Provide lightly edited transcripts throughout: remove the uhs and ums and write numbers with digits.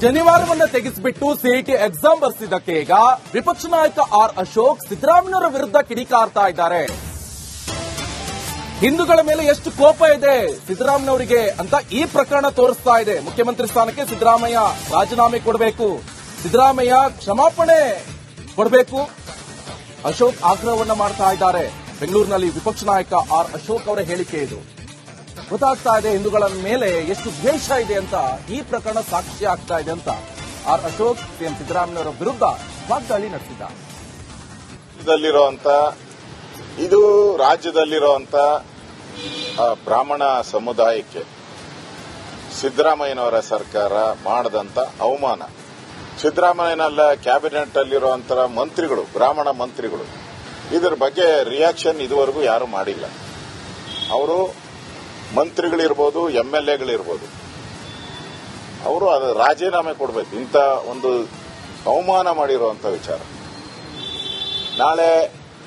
ಜನಿವಾರವನ್ನ ತೆಗೆಸಿಬಿಟ್ಟು CET exam ಬರ್ಸಿದ್ದಕ್ಕೆ ಈಗ ವಿಪಕ್ಷ ನಾಯಕ ಆರ್ ಅಶೋಕ್ ಸಿದ್ದರಾಮಯ್ಯನವರ ವಿರುದ್ಧ ಕಿಡಿಕಾರ್ತಾ ಇದ್ದಾರೆ. ಹಿಂದೂಗಳ ಮೇಲೆ ಎಷ್ಟು ಕೋಪ ಇದೆ ಸಿದ್ದರಾಮಯ್ಯನವರಿಗೆ ಅಂತ ಈ ಪ್ರಕರಣ ತೋರಿಸ್ತಾ ಇದೆ. ಮುಖ್ಯಮಂತ್ರಿ ಸ್ಥಾನಕ್ಕೆ ಸಿದ್ದರಾಮಯ್ಯ ರಾಜೀನಾಮೆ ಕೊಡಬೇಕು, ಸಿದ್ದರಾಮಯ್ಯ ಕ್ಷಮಾಪಣೆ ಕೊಡಬೇಕು, ಅಶೋಕ್ ಆಗ್ರಹವನ್ನ ಮಾಡ್ತಾ ಇದ್ದಾರೆ. ಬೆಂಗಳೂರಿನಲ್ಲಿ ವಿಪಕ್ಷ ನಾಯಕ ಆರ್ ಅಶೋಕ್ ಅವರ ಹೇಳಿಕೆ ಇದು. ಗೊತ್ತಾಗ್ತಾ ಇದೆ ಹಿಂದೂಗಳ ಮೇಲೆ ಎಷ್ಟು ದ್ವೇಷ ಇದೆ ಅಂತ ಈ ಪ್ರಕರಣ ಸಾಕ್ಷಿ ಆಗ್ತಾ ಇದೆ ಅಂತ ಆರ್ ಅಶೋಕ್ ಸಿಎಂ ಸಿದ್ದರಾಮಯ್ಯನವರ ವಿರುದ್ಧ ವಾಗ್ದಾಳಿ ನಡೆಸಿದ್ದಾರೆ. ಇದು ರಾಜ್ಯದಲ್ಲಿರುವಂತ ಬ್ರಾಹ್ಮಣ ಸಮುದಾಯಕ್ಕೆ ಸಿದ್ದರಾಮಯ್ಯನವರ ಸರ್ಕಾರ ಮಾಡದಂತ ಅವಮಾನ. ಸಿದ್ದರಾಮಯ್ಯನಲ್ಲ ಕ್ಯಾಬಿನೆಟ್ ಅಲ್ಲಿರುವಂತಹ ಮಂತ್ರಿಗಳು, ಬ್ರಾಹ್ಮಣ ಮಂತ್ರಿಗಳು, ಇದರ ಬಗ್ಗೆ ರಿಯಾಕ್ಷನ್ ಇದುವರೆಗೂ ಯಾರು ಮಾಡಿಲ್ಲ. ಅವರು ಮಂತ್ರಿಗಳಿರ್ಬೋದು, ಎಂಎಲ್ಎಗಳಿರ್ಬೋದು, ಅವರು ಅದು ರಾಜೀನಾಮೆ ಕೊಡಬೇಕು. ಇಂಥ ಒಂದು ಅವಮಾನ ಮಾಡಿರುವಂತ ವಿಚಾರ. ನಾಳೆ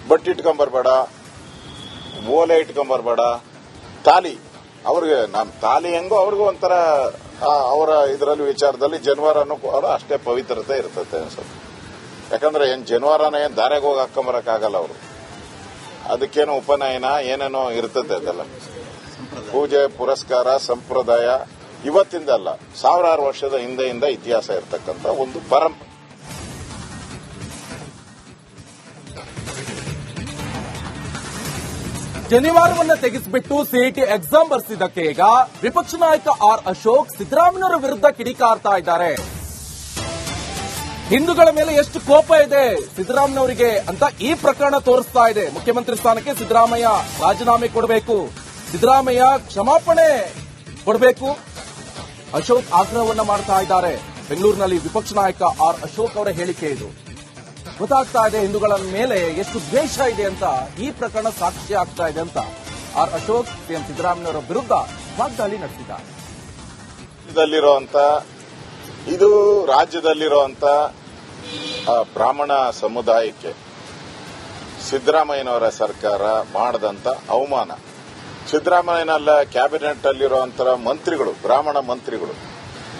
ಬಟ್ಟೆ ಇಟ್ಕೊಂಬರ್ಬೇಡ, ಓಲೆ ಇಟ್ಕೊಂಬರ್ಬೇಡ, ತಾಲಿ ಅವ್ರಿಗೆ ನಮ್ಮ ತಾಲಿ ಹೆಂಗೋ ಅವ್ರಿಗೂ ಒಂಥರ ಅವರ ಇದರಲ್ಲಿ ವಿಚಾರದಲ್ಲಿ ಜನವಾರನೂ ಕೂಡ ಅಷ್ಟೇ ಪವಿತ್ರತೆ ಇರ್ತದೆ ಅನ್ಸುತ್ತೆ. ಯಾಕಂದ್ರೆ ಏನ್ ಜನವಾರನ ಏನ್ ದಾರೆಗೆ ಹೋಗಿ ಹಾಕೊಂಬರಕ್ಕಾಗಲ್ಲ. ಅವರು ಅದಕ್ಕೇನೋ ಉಪನಯನ ಏನೇನೋ ಇರ್ತದೆ. ಅದೆಲ್ಲ ಪೂಜೆ ಪುರಸ್ಕಾರ ಸಂಪ್ರದಾಯ ಇವತ್ತಿಂದ ಅಲ್ಲ, ಸಾವಿರಾರು ವರ್ಷದ ಹಿಂದೆಯಿಂದ ಇತಿಹಾಸ ಇರತಕ್ಕಂತ ಒಂದು ಪರಂಪರೆ. ಜನಿವಾರವನ್ನ ತೆಗೆಸಿಬಿಟ್ಟು ಸಿಇಟಿ ಎಕ್ಸಾಮ್ ಬರ್ಸಿದ್ದಕ್ಕೆ ಈಗ ವಿಪಕ್ಷ ನಾಯಕ ಆರ್ ಅಶೋಕ್ ಸಿದ್ದರಾಮಯ್ಯನವರ ವಿರುದ್ಧ ಕಿಡಿಕಾರ್ತಾ ಇದ್ದಾರೆ. ಹಿಂದೂಗಳ ಮೇಲೆ ಎಷ್ಟು ಕೋಪ ಇದೆ ಸಿದ್ದರಾಮಯ್ಯನವರಿಗೆ ಅಂತ ಈ ಪ್ರಕರಣ ತೋರಿಸ್ತಾ ಇದೆ. ಮುಖ್ಯಮಂತ್ರಿ ಸ್ಥಾನಕ್ಕೆ ಸಿದ್ದರಾಮಯ್ಯ ರಾಜೀನಾಮೆ ಕೊಡಬೇಕು, ಸಿದ್ದರಾಮಯ್ಯ ಕ್ಷಮಾಪಣೆ ಕೊಡಬೇಕು, ಅಶೋಕ್ ಆಗ್ರಹವನ್ನ ಮಾಡ್ತಾ ಇದ್ದಾರೆ. ಬೆಂಗಳೂರಿನಲ್ಲಿ ವಿಪಕ್ಷ ನಾಯಕ ಆರ್ ಅಶೋಕ್ ಅವರ ಹೇಳಿಕೆ ಇದು. ಗೊತ್ತಾಗ್ತಾ ಇದೆ ಹಿಂದೂಗಳ ಮೇಲೆ ಎಷ್ಟು ದ್ವೇಷ ಇದೆ ಅಂತ ಈ ಪ್ರಕರಣ ಸಾಕ್ಷಿ ಆಗ್ತಾ ಇದೆ ಅಂತ ಆರ್ ಅಶೋಕ್ ಸಿಎಂ ಸಿದ್ದರಾಮಯ್ಯನವರ ವಿರುದ್ಧ ವಾಗ್ದಾಳಿ ನಡೆಸಿದ್ದಾರೆ. ಇದು ರಾಜ್ಯದಲ್ಲಿರುವಂತ ಬ್ರಾಹ್ಮಣ ಸಮುದಾಯಕ್ಕೆ ಸಿದ್ದರಾಮಯ್ಯನವರ ಸರ್ಕಾರ ಮಾಡದಂತ ಅವಮಾನ. ಸಿದ್ದರಾಮಯ್ಯನಲ್ಲ ಕ್ಯಾಬಿನೆಟ್ ಅಲ್ಲಿರುವಂತಹ ಮಂತ್ರಿಗಳು, ಬ್ರಾಹ್ಮಣ ಮಂತ್ರಿಗಳು,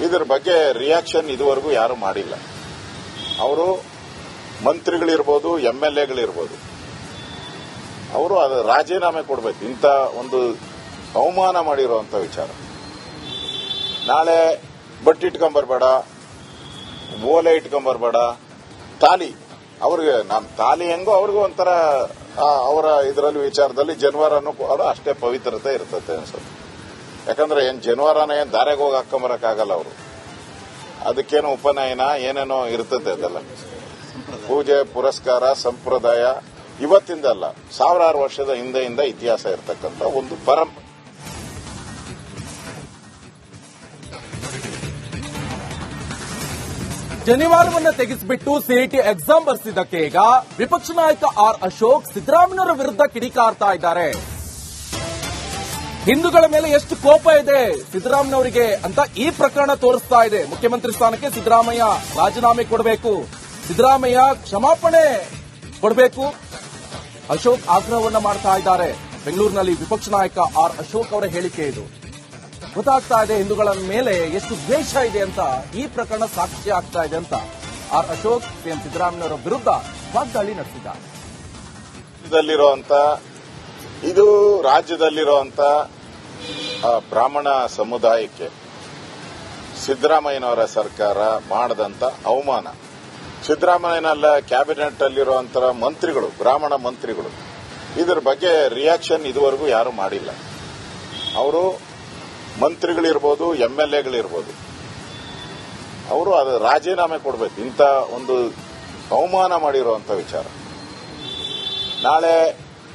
ಇದರ ಬಗ್ಗೆ ರಿಯಾಕ್ಷನ್ ಇದುವರೆಗೂ ಯಾರು ಮಾಡಿಲ್ಲ. ಅವರು ಮಂತ್ರಿಗಳಿರ್ಬೋದು, ಎಂಎಲ್ಎಗಳಿರ್ಬೋದು, ಅವರು ಅದು ರಾಜೀನಾಮೆ ಕೊಡಬೇಕು. ಇಂಥ ಒಂದು ಅವಮಾನ ಮಾಡಿರುವಂತ ವಿಚಾರ. ನಾಳೆ ಬಟ್ಟೆ ಇಟ್ಕೊಂಬರ್ಬೇಡ, ಓಲೆ ಇಟ್ಕೊಂಬರ್ಬೇಡ, ತಾಲಿ ಅವ್ರಿಗೆ ನಮ್ಮ ತಾಲಿ ಹೆಂಗೋ ಅವ್ರಿಗೂ ಒಂಥರ ಅವರ ಇದರಲ್ಲಿ ವಿಚಾರದಲ್ಲಿ ಜನವಾರನೂ ಕೂಡ ಅಷ್ಟೇ ಪವಿತ್ರತೆ ಇರ್ತದೆ ಅನ್ಸುತ್ತೆ. ಯಾಕಂದ್ರೆ ಏನ್ ಜನವಾರನ ಏನ್ ದಾರೆಗೆ ಹೋಗಿ ಹಾಕೊಂಬರಕ್ಕಾಗಲ್ಲ. ಅವರು ಅದಕ್ಕೇನೋ ಉಪನಯನ ಏನೇನೋ ಇರ್ತದೆ. ಅದೆಲ್ಲ ಪೂಜೆ ಪುರಸ್ಕಾರ ಸಂಪ್ರದಾಯ ಇವತ್ತಿಂದ ಅಲ್ಲ, ಸಾವಿರಾರು ವರ್ಷದ ಹಿಂದೆಯಿಂದ ಇತಿಹಾಸ ಇರತಕ್ಕಂತ ಒಂದು ಪರಂಪರೆ. ಜನಿವಾರವನ್ನ ತೆಗೆಸಿಬಿಟ್ಟು ಸಿಇಟಿ ಎಕ್ಸಾಮ್ ಬರ್ಸಿದ್ದಕ್ಕೆ ಈಗ ವಿಪಕ್ಷ ನಾಯಕ ಆರ್ ಅಶೋಕ್ ಸಿದ್ದರಾಮಯ್ಯನವರ ವಿರುದ್ಧ ಕಿಡಿಕಾರ್ತಾ ಇದ್ದಾರೆ. ಹಿಂದೂಗಳ ಮೇಲೆ ಎಷ್ಟು ಕೋಪ ಇದೆ ಸಿದ್ದರಾಮಯ್ಯನವರಿಗೆ ಅಂತ ಈ ಪ್ರಕರಣ ತೋರಿಸ್ತಾ ಇದೆ. ಮುಖ್ಯಮಂತ್ರಿ ಸ್ಥಾನಕ್ಕೆ ಸಿದ್ದರಾಮಯ್ಯ ರಾಜೀನಾಮೆ ಕೊಡಬೇಕು, ಸಿದ್ದರಾಮಯ್ಯ ಕ್ಷಮಾಪಣೆ ಕೊಡಬೇಕು, ಅಶೋಕ್ ಆಗ್ರಹವನ್ನ ಮಾಡ್ತಾ ಇದ್ದಾರೆ. ಬೆಂಗಳೂರಿನಲ್ಲಿ ವಿಪಕ್ಷ ನಾಯಕ ಆರ್ ಅಶೋಕ್ ಅವರ ಹೇಳಿಕೆ ಇದು. ಗೊತ್ತಾಗ್ತಾ ಇದೆ ಹಿಂದೂಗಳ ಮೇಲೆ ಎಷ್ಟು ದ್ವೇಷ ಇದೆ ಅಂತ ಈ ಪ್ರಕರಣ ಸಾಕ್ಷಿ ಆಗ್ತಾ ಇದೆ ಅಂತ ಆರ್ ಅಶೋಕ್ ಸಿಎಂ ಸಿದ್ದರಾಮಯ್ಯನವರ ವಿರುದ್ಧ ವಾಗ್ದಾಳಿ ನಡೆಸಿದ್ದಾರೆ. ಇದು ರಾಜ್ಯದಲ್ಲಿರುವಂತ ಬ್ರಾಹ್ಮಣ ಸಮುದಾಯಕ್ಕೆ ಸಿದ್ದರಾಮಯ್ಯನವರ ಸರ್ಕಾರ ಮಾಡದಂತ ಅವಮಾನ. ಸಿದ್ದರಾಮಯ್ಯನಲ್ಲ ಕ್ಯಾಬಿನೆಟ್ ಅಲ್ಲಿರುವಂತಹ ಮಂತ್ರಿಗಳು, ಬ್ರಾಹ್ಮಣ ಮಂತ್ರಿಗಳು, ಇದರ ಬಗ್ಗೆ ರಿಯಾಕ್ಷನ್ ಇದುವರೆಗೂ ಯಾರು ಮಾಡಿಲ್ಲ. ಅವರು ಮಂತ್ರಿಗಳಿರ್ಬೋದು, ಎಂಎಲ್ಎಗಳಿರ್ಬೋದು, ಅವರು ಅದು ರಾಜೀನಾಮೆ ಕೊಡಬೇಕು. ಇಂಥ ಒಂದು ಅವಮಾನ ಮಾಡಿರುವಂತ ವಿಚಾರ. ನಾಳೆ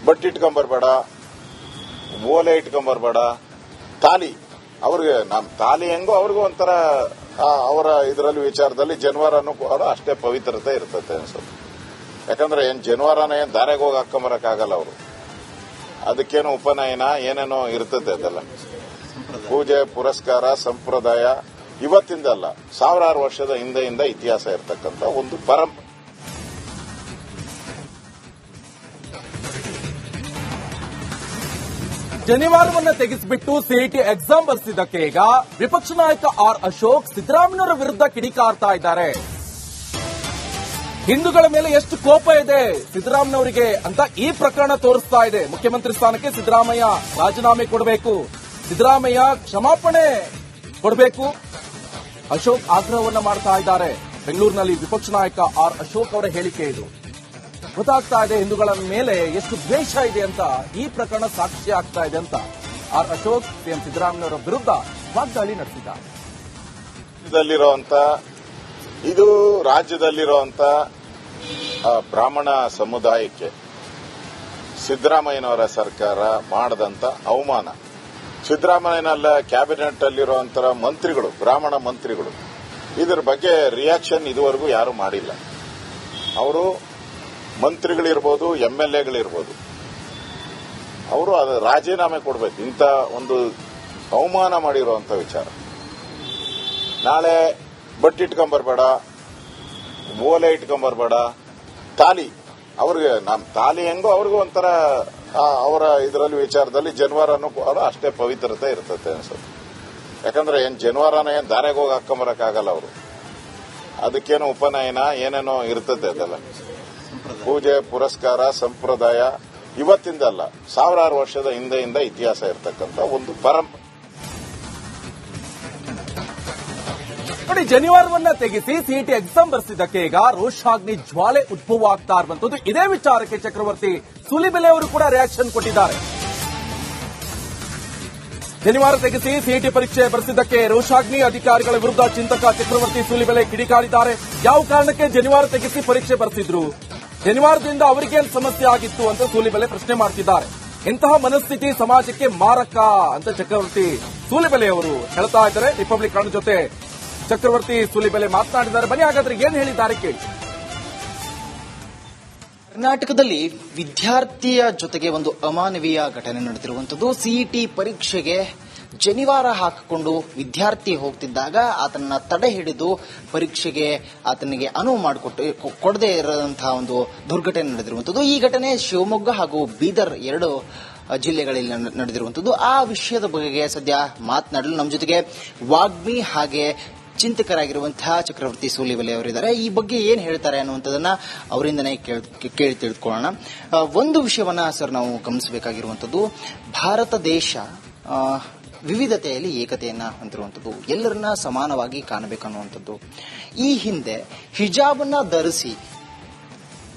ಬಟ್ಟೆ ಇಟ್ಕೊಂಬರ್ಬೇಡ, ಓಲೆ ಇಟ್ಕೊಂಬರ್ಬೇಡ, ತಾಲಿ ಅವ್ರಿಗೆ ನಮ್ಮ ತಾಲಿ ಹೆಂಗೋ ಅವ್ರಿಗೂ ಒಂಥರ ಅವರ ಇದರಲ್ಲಿ ವಿಚಾರದಲ್ಲಿ ಜನವಾರನೂ ಕೂಡ ಅಷ್ಟೇ ಪವಿತ್ರತೆ ಇರ್ತದೆ ಅನ್ಸುತ್ತೆ. ಯಾಕಂದ್ರೆ ಏನ್ ಜನವಾರನ ಏನ್ ದಾರೆಗೆ ಹೋಗಿ ಹಾಕೊಂಬರಕ್ಕಾಗಲ್ಲ. ಅವರು ಅದಕ್ಕೇನೋ ಉಪನಯನ ಏನೇನೋ ಇರ್ತದೆ. ಅದೆಲ್ಲ ಪೂಜೆ ಪುರಸ್ಕಾರ ಸಂಪ್ರದಾಯ ಇವತ್ತಿಂದ ಅಲ್ಲ, ಸಾವಿರಾರು ವರ್ಷದ ಹಿಂದೆಯಿಂದ ಇತಿಹಾಸ ಇರತಕ್ಕಂತ ಒಂದು ಪರಂಪರೆ. ಶನಿವಾರವನ್ನ ತೆಗೆಸಿಬಿಟ್ಟು ಸಿಇಟಿ ಎಕ್ಸಾಮ್ ಬರ್ಸಿದ್ದಕ್ಕೆ ಈಗ ವಿಪಕ್ಷ ನಾಯಕ ಆರ್ ಅಶೋಕ್ ಸಿದ್ದರಾಮಯ್ಯನವರ ವಿರುದ್ಧ ಕಿಡಿಕಾರ್ತಾ ಇದ್ದಾರೆ. ಹಿಂದೂಗಳ ಮೇಲೆ ಎಷ್ಟು ಕೋಪ ಇದೆ ಸಿದ್ದರಾಮಯ್ಯನವರಿಗೆ ಅಂತ ಈ ಪ್ರಕರಣ ತೋರಿಸ್ತಾ ಇದೆ. ಮುಖ್ಯಮಂತ್ರಿ ಸ್ಥಾನಕ್ಕೆ ಸಿದ್ದರಾಮಯ್ಯ ರಾಜೀನಾಮೆ ಕೊಡಬೇಕು, ಸಿದ್ದರಾಮಯ್ಯ ಕ್ಷಮಾಪಣೆ ಕೊಡಬೇಕು, ಅಶೋಕ್ ಆಗ್ರಹವನ್ನ ಮಾಡ್ತಾ ಇದ್ದಾರೆ. ಬೆಂಗಳೂರಿನಲ್ಲಿ ವಿಪಕ್ಷ ನಾಯಕ ಆರ್ ಅಶೋಕ್ ಅವರ ಹೇಳಿಕೆ ಇದು. ಗೊತ್ತಾಗ್ತಾ ಇದೆ ಹಿಂದೂಗಳ ಮೇಲೆ ಎಷ್ಟು ದ್ವೇಷ ಇದೆ ಅಂತ. ಈ ಪ್ರಕರಣ ಸಾಕ್ಷಿ ಆಗ್ತಾ ಇದೆ ಅಂತ ಆರ್ ಅಶೋಕ್ ಸಿಎಂ ಸಿದ್ದರಾಮಯ್ಯನವರ ವಿರುದ್ಧ ವಾಗ್ದಾಳಿ ನಡೆಸಿದ್ದಾರೆ. ಇದು ರಾಜ್ಯದಲ್ಲಿರುವಂತ ಬ್ರಾಹ್ಮಣ ಸಮುದಾಯಕ್ಕೆ ಸಿದ್ದರಾಮಯ್ಯನವರ ಸರ್ಕಾರ ಮಾಡದಂತ ಅವಮಾನ. ಸಿದ್ದರಾಮಯ್ಯನಲ್ಲ ಕ್ಯಾಬಿನೆಟ್ ಅಲ್ಲಿರುವಂತ ಮಂತ್ರಿಗಳು, ಬ್ರಾಹ್ಮಣ ಮಂತ್ರಿಗಳು, ಇದರ ಬಗ್ಗೆ ರಿಯಾಕ್ಷನ್ ಇದುವರೆಗೂ ಯಾರು ಮಾಡಿಲ್ಲ. ಅವರು ಮಂತ್ರಿಗಳಿರ್ಬೋದು, ಎಂಎಲ್ಎಗಳಿರ್ಬೋದು, ಅವರು ಅದು ರಾಜೀನಾಮೆ ಕೊಡಬೇಕು. ಇಂಥ ಒಂದು ಅವಮಾನ ಮಾಡಿರುವಂತ ವಿಚಾರ. ನಾಳೆ ಬಟ್ಟೆ ಇಟ್ಕೊಂಬರ್ಬೇಡ, ಓಲೆ ಇಟ್ಕೊಂಬರ್ಬೇಡ, ತಾಲಿ ಅವ್ರಿಗೆ ತಾಲಿ ಹೆಂಗೋ ಅವ್ರಿಗೂ ಒಂಥರ ಅವರ ಇದರಲ್ಲಿ ವಿಚಾರದಲ್ಲಿ ಜನವಾರನೂ ಕೂಡ ಅಷ್ಟೇ ಪವಿತ್ರತೆ ಇರ್ತದೆ ಅನ್ಸುತ್ತೆ. ಯಾಕಂದ್ರೆ ಜನವಾರನ ದಾರೆಗೆ ಹೋಗಿ ಹಾಕೊಂಬರಕ್ಕಾಗಲ್ಲ. ಅವರು ಅದಕ್ಕೇನೋ ಉಪನಯನ ಏನೇನೋ ಇರ್ತದೆ. ಅದೆಲ್ಲ ಪೂಜೆ ಪುರಸ್ಕಾರ ಸಂಪ್ರದಾಯ ಇವತ್ತಿಂದಲ್ಲ, ಸಾವಿರಾರು ವರ್ಷದ ಹಿಂದೆಯಿಂದ ಇತಿಹಾಸ ಇರತಕ್ಕಂಥ ಒಂದು ಪರಂಪರೆ. ನೋಡಿ, ಶನಿವಾರವನ್ನ ತೆಗೆಸಿ ಸಿಇಟಿ ಎಕ್ಸಾಮ್ ಬರ್ಸಿದ್ದಕ್ಕೆ ಈಗ ರೋಷಾಗ್ನಿ ಜ್ವಾಲೆ ಉದ್ಭವ ಆಗ್ತಾ ಇರುವಂತದ್ದು. ಇದೇ ವಿಚಾರಕ್ಕೆ ಚಕ್ರವರ್ತಿ ಸೂಲಿಬೆಲೆ ಅವರು ಕೂಡ ರಿಯಾಕ್ಷನ್ ಕೊಟ್ಟಿದ್ದಾರೆ. ಶನಿವಾರ ತೆಗೆಸಿ ಸಿಇಟಿ ಪರೀಕ್ಷೆ ಬರೆಸಿದ್ದಕ್ಕೆ ರೋಷಾಗ್ನಿ, ಅಧಿಕಾರಿಗಳ ವಿರುದ್ಧ ಚಿಂತಕ ಚಕ್ರವರ್ತಿ ಸೂಲಿಬೆಲೆ ಕಿಡಿಕಾರಿದ್ದಾರೆ. ಯಾವ ಕಾರಣಕ್ಕೆ ಶನಿವಾರ ತೆಗೆಸಿ ಪರೀಕ್ಷೆ ಬರೆಸಿದ್ರು, ಶನಿವಾರದಿಂದ ಅವರಿಗೇನು ಸಮಸ್ಯೆ ಆಗಿತ್ತು ಅಂತ ಸೂಲಿಬೆಲೆ ಪ್ರಶ್ನೆ ಮಾಡ್ತಿದ್ದಾರೆ. ಇಂತಹ ಮನಸ್ಥಿತಿ ಸಮಾಜಕ್ಕೆ ಮಾರಕ ಅಂತ ಚಕ್ರವರ್ತಿ ಸೂಲಿಬೆಲೆ ಅವರು ಹೇಳ್ತಾ ಇದ್ದಾರೆ. ರಿಪಬ್ಲಿಕ್ ಕನ್ನಡ ಜೊತೆ ಚಕ್ರವರ್ತಿ ಸೂಲಿಬೆಲೆ ಮಾತನಾಡಿದ್ದಾರೆ. ಬನ್ನಿ ಹಾಗಾದ್ರೆ ಏನ್ ಹೇಳಿದ್ದಾರೆ ಕೇಳಿ. ಕರ್ನಾಟಕದಲ್ಲಿ ವಿದ್ಯಾರ್ಥಿಯ ಜೊತೆಗೆ ಒಂದು ಅಮಾನವೀಯ ಘಟನೆ ನಡೆದಿರುವಂತದ್ದು. ಸಿಇಟಿ ಪರೀಕ್ಷೆಗೆ ಶನಿವಾರ ಹಾಕಿಕೊಂಡು ವಿದ್ಯಾರ್ಥಿ ಹೋಗ್ತಿದ್ದಾಗ ಆತನನ್ನ ತಡೆ ಹಿಡಿದು ಪರೀಕ್ಷೆಗೆ ಆತನಿಗೆ ಅನುವು ಕೊಡದೇ ಇರುವಂತಹ ಒಂದು ದುರ್ಘಟನೆ ನಡೆದಿರುವಂತದ್ದು. ಈ ಘಟನೆ ಶಿವಮೊಗ್ಗ ಹಾಗೂ ಬೀದರ್ ಎರಡು ಜಿಲ್ಲೆಗಳಲ್ಲಿ ನಡೆದಿರುವಂತದ್ದು. ಆ ವಿಷಯದ ಬಗ್ಗೆ ಸದ್ಯ ಮಾತನಾಡಲು ನಮ್ಮ ಜೊತೆಗೆ ವಾಗ್ಮಿ ಹಾಗೆ ಚಿಂತಕರಾಗಿರುವಂತಹ ಚಕ್ರವರ್ತಿ ಸೂಲಿಬೆಲೆ ಅವರಿದ್ದಾರೆ. ಈ ಬಗ್ಗೆ ಏನ್ ಹೇಳ್ತಾರೆ ಅನ್ನುವಂಥದ್ದನ್ನ ಅವರಿಂದನೇ ಕೇಳಿ ತಿಳಿದುಕೊಳ್ಳೋಣ. ಒಂದು ವಿಷಯವನ್ನ ಸರ್ ನಾವು ಗಮನಿಸಬೇಕಾಗಿರುವಂತದ್ದು, ಭಾರತ ದೇಶ ವಿವಿಧತೆಯಲ್ಲಿ ಏಕತೆಯನ್ನ ಹೊಂದಿರುವಂಥದ್ದು, ಎಲ್ಲರನ್ನ ಸಮಾನವಾಗಿ ಕಾಣಬೇಕನ್ನುವಂಥದ್ದು. ಈ ಹಿಂದೆ ಹಿಜಾಬನ್ನ ಧರಿಸಿ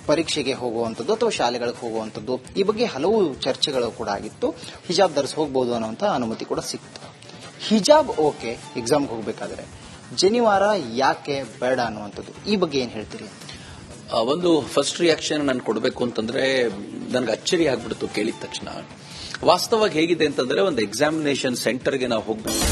ಪರೀಕ್ಷೆಗೆ ಹೋಗುವಂಥದ್ದು ಅಥವಾ ಶಾಲೆಗಳಿಗೆ ಹೋಗುವಂಥದ್ದು, ಈ ಬಗ್ಗೆ ಹಲವು ಚರ್ಚೆಗಳು ಕೂಡ ಆಗಿತ್ತು. ಹಿಜಾಬ್ ಧರಿಸಿ ಹೋಗಬಹುದು ಅನ್ನುವಂಥ ಅನುಮತಿ ಕೂಡ ಸಿಕ್ತು. ಹಿಜಾಬ್ ಓಕೆ ಎಕ್ಸಾಮ್ಗೆ ಹೋಗಬೇಕಾದ್ರೆ, ಶನಿವಾರ ಯಾಕೆ ಬೇಡ ಅನ್ನುವಂಥದ್ದು, ಈ ಬಗ್ಗೆ ಏನ್ ಹೇಳ್ತೀರಿ? ಒಂದು ಫಸ್ಟ್ ರಿಯಾಕ್ಷನ್ ನಾನು ಕೊಡಬೇಕು ಅಂತಂದ್ರೆ ನನಗೆ ಅಚ್ಚರಿ ಆಗ್ಬಿಡ್ತು ಕೇಳಿದ ತಕ್ಷಣ. ವಾಸ್ತವವಾಗಿ ಹೇಗಿದೆ ಅಂತಂದ್ರೆ, ಒಂದು ಎಕ್ಸಾಮಿನೇಷನ್ ಸೆಂಟರ್ಗೆ ನಾವು ಹೋಗ್ಬೇಕು,